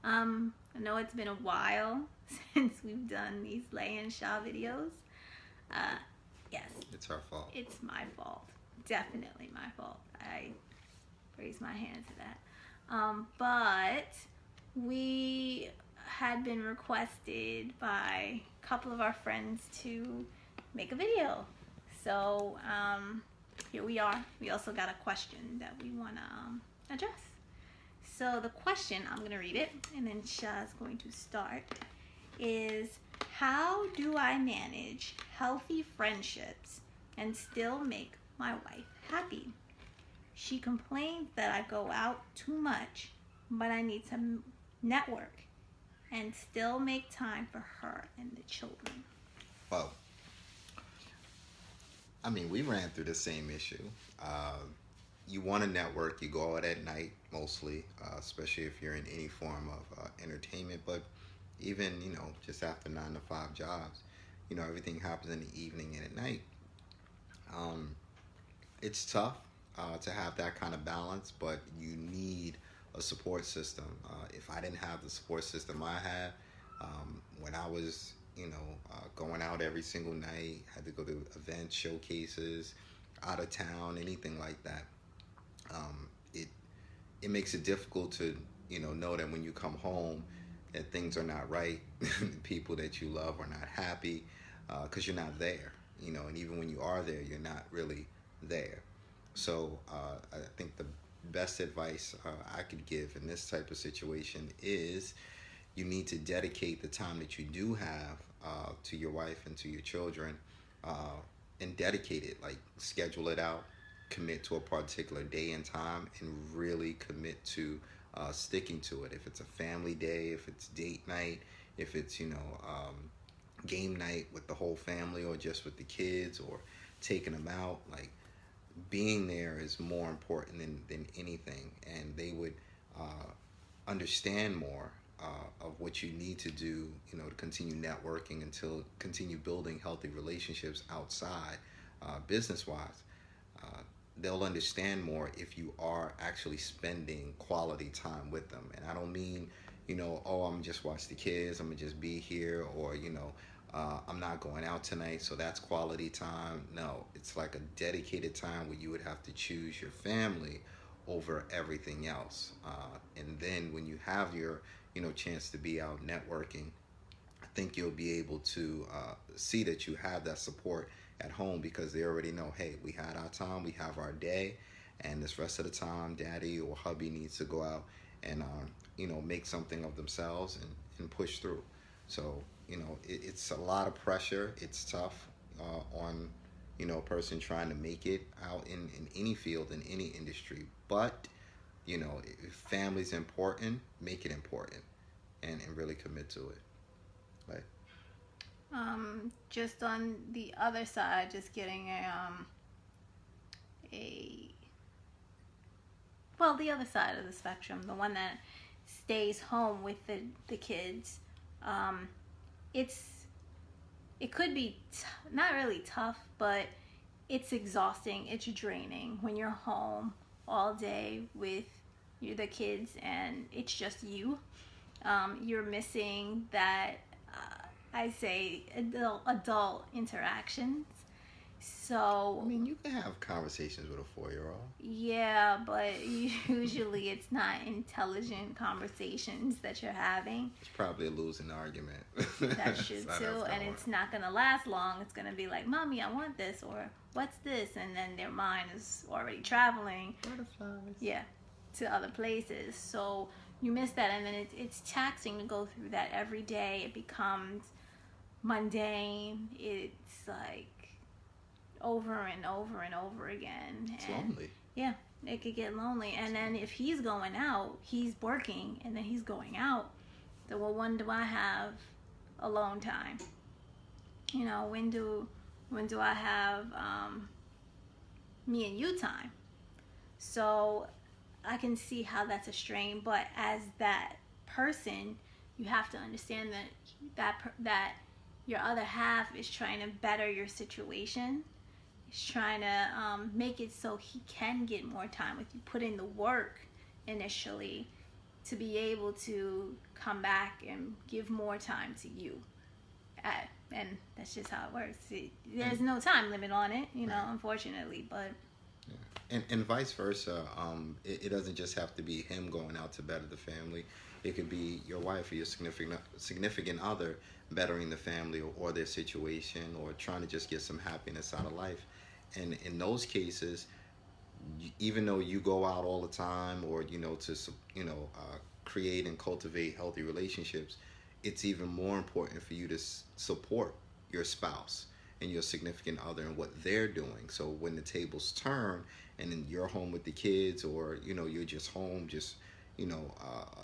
I know it's been a while since we've done these Lay and Shaw videos. Uh, yes, It's our fault. it's my fault. Definitely my fault. I raise my hand to that. But we had been requested by a couple of our friends to make a video. So here we are. We also got a question that we want to address. So the question, I'm going to read it, and then Shah's going to start, is how do I manage healthy friendships and still make my wife happy? She complains that I go out too much, but I need to network and still make time for her and the children. Well, I mean, we ran through the same issue. You want to network, you go out at night mostly, especially if you're in any form of entertainment, but even, just after 9 to 5 jobs, everything happens in the evening and at night. It's tough to have that kind of balance, but you need a support system. If I didn't have the support system I had when I was, going out every single night, had to go to events, showcases, out of town, anything like that, it makes it difficult to know that when you come home that things are not right, people that you love are not happy, because you're not there, and even when you are there, you're not really there. So I think the best advice I could give in this type of situation is you need to dedicate the time that you do have to your wife and to your children, and dedicate it, like schedule it out, commit to a particular day and time, and really commit to sticking to it. If it's a family day, if it's date night, if it's game night with the whole family or just with the kids or taking them out, like being there is more important than anything, and they would understand more of what you need to do, to continue networking until continue building healthy relationships outside, business-wise. They'll understand more if you are actually spending quality time with them. And I don't mean, oh, I'm just watch the kids, I'm gonna just be here, or I'm not going out tonight, so that's quality time. No, it's like a dedicated time where you would have to choose your family over everything else. And then when you have your, chance to be out networking, I think you'll be able to see that you have that support at home, because they already know, hey, we had our time, we have our day, and this rest of the time, daddy or hubby needs to go out and, make something of themselves and push through. So, it's a lot of pressure. It's tough on, a person trying to make it out in any field, in any industry. But, if family's important, make it important and really commit to it. Right? Just on the other side, just getting the other side of the spectrum, the one that stays home with the kids, it could be not really tough, but it's exhausting, it's draining when you're home all day with the kids and it's just you. You're missing that, I say, adult interactions. So I mean, you can have conversations with a 4-year-old. Yeah, but usually it's not intelligent conversations that you're having. It's probably a losing argument. That's true too, and it's not gonna last long. It's gonna be like, "Mommy, I want this," or "What's this?" And then their mind is already traveling. Butterflies. Yeah, to other places. So you miss that, and then it's taxing to go through that every day. It becomes mundane. It's like over and over and over again. It's lonely. Yeah, it could get lonely. And then if he's going out, he's working, and then he's going out. So, well, when do I have alone time? When do I have me and you time? So I can see how that's a strain, but as that person, you have to understand that your other half is trying to better your situation. He's trying to make it so he can get more time with you. Put in the work initially, to be able to come back and give more time to you. And that's just how it works. There's no time limit on it, you know, unfortunately, but... And vice versa. It doesn't just have to be him going out to better the family. It could be your wife or your significant other bettering the family or their situation, or trying to just get some happiness out of life. And in those cases, even though you go out all the time, or to create and cultivate healthy relationships, it's even more important for you to support your spouse and your significant other and what they're doing. So when the tables turn and then you're home with the kids, or you're just home, just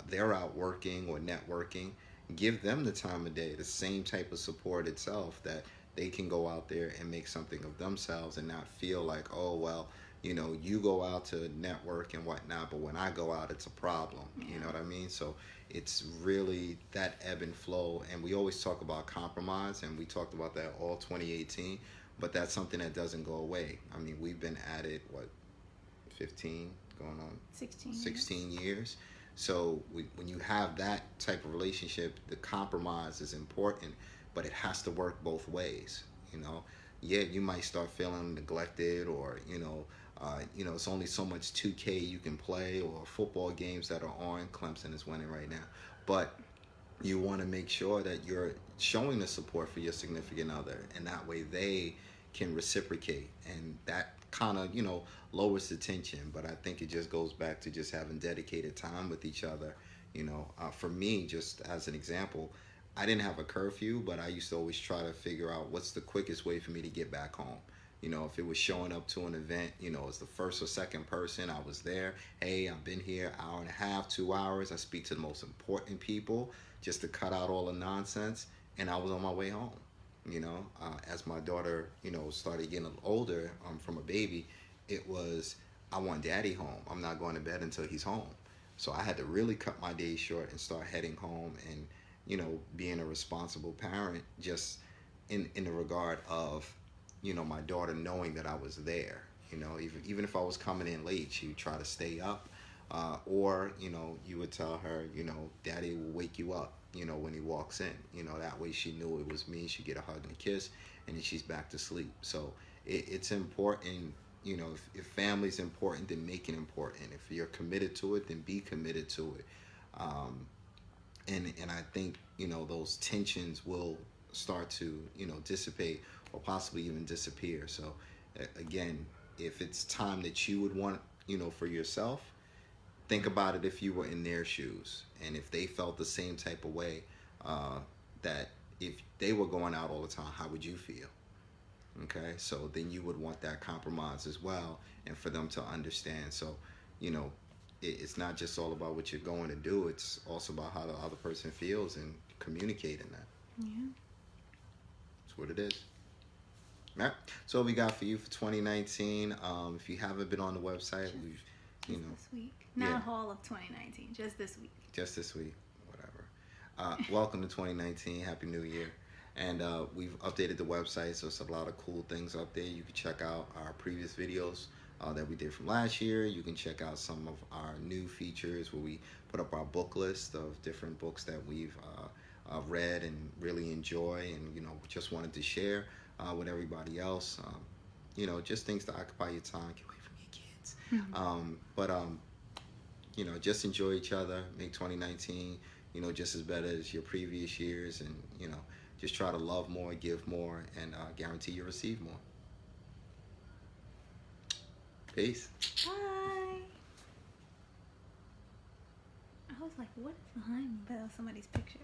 they're out working or networking, give them the time of day, the same type of support itself, that they can go out there and make something of themselves and not feel like, oh well, you go out to network and whatnot, but when I go out, it's a problem. Yeah. You know what I mean? So it's really that ebb and flow. And we always talk about compromise, and we talked about that all 2018, but that's something that doesn't go away. I mean, we've been at it, 15, going on 16 years. So when you have that type of relationship, the compromise is important, but it has to work both ways. Yeah, you might start feeling neglected, or it's only so much 2K you can play, or football games that are on. Clemson is winning right now, but you want to make sure that you're showing the support for your significant other, and that way they can reciprocate, and that kind of lowers the tension. But I think it just goes back to just having dedicated time with each other. For me, just as an example, I didn't have a curfew, but I used to always try to figure out what's the quickest way for me to get back home. If it was showing up to an event, as the first or second person, I was there. Hey, I've been here hour and a half, 2 hours. I speak to the most important people just to cut out all the nonsense, and I was on my way home. As my daughter, started getting older, from a baby, it was, I want daddy home. I'm not going to bed until he's home. So I had to really cut my days short and start heading home, and, being a responsible parent, just in the regard of, my daughter knowing that I was there. Even if I was coming in late, she would try to stay up, or, you would tell her, daddy will wake you up, when he walks in. That way she knew it was me. She'd get a hug and a kiss, and then she's back to sleep. So it's important. If family's important, then make it important. If you're committed to it, then be committed to it. And I think, those tensions will start to, dissipate, or possibly even disappear. So again, if it's time that you would want, for yourself, think about it if you were in their shoes, and if they felt the same type of way, that if they were going out all the time, how would you feel? Okay, so then you would want that compromise as well, and for them to understand. So, it's not just all about what you're going to do, it's also about how the other person feels, and communicating that. Yeah. That's what it is. All right, so what we got for you for 2019. If you haven't been on the website, we've, this week. Not all of 2019, just this week. Just this week, whatever. Welcome to 2019. Happy New Year. And we've updated the website, so it's a lot of cool things up there. You can check out our previous videos that we did from last year. You can check out some of our new features where we put up our book list of different books that we've read and really enjoy, and just wanted to share with everybody else. Just things to occupy your time. Get away from your kids. But just enjoy each other. Make 2019 just as better as your previous years, and just try to love more, give more, and guarantee you receive more. Peace. Bye. I was like, what is behind somebody's picture?